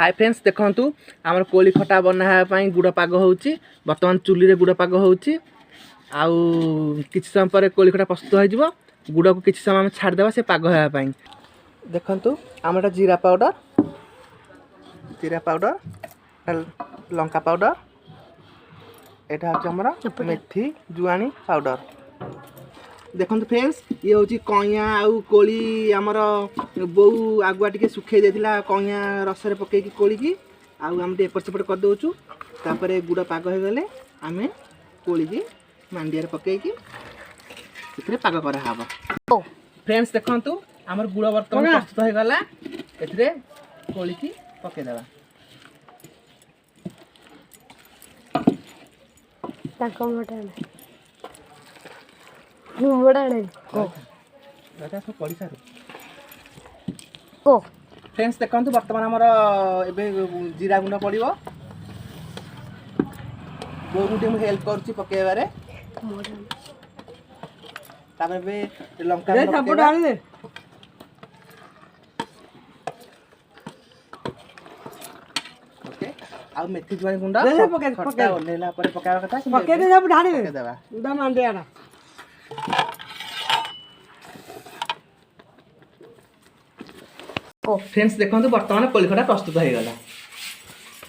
Hi friends देखंतु आमर कोली खटा बनाया गुड़ पाग होउची वर्तमान चुली रे गुड़ पाग होउची आउ किछ समय पर कोली खटा प्रस्तुत हो जिवो गुड़ को किछ समय छाड़ देबा से पाग होया पई देखंतु आमर जीरा पाउडर लंका पाउडर एटा होची हमर मेथी जुआनी पाउडर देखंतु फ्रेंड्स ये होची कइया आउ कोली हमर बौ आगुआ टिके सुखे देथिला कइया रस रे पके की कोली की आउ हम टे एपट सेपट कर दोचु तापरे गुड़ पाग हो गले आमे कोली की मांडिया रे पके की इतरे पाग करा हाबो फ्रेंड्स देखंतु हमर गुड़ वर्तमान प्रस्तुत हो गला एतरे कोली की पके देबा ताको मोटा बड़ा नहीं दादा सब पड़ी सारू ओ फ्रेंड्स देखंतु वर्तमान हमर एबे जीरा गुंड पड़िबो बहुत हम हेल्प करछि पकेबारे तापर बे लंका दे सब डाल दे ओके आ मेथी जुआनी गुंड दे पके खट्टा ओनेला पर पकावा कथा पके दे सब ढाणी दे देबा उदा मांडे आना फ्रेंड्स देखंतु वर्तमान कोली खटा प्रस्तुत हो गला।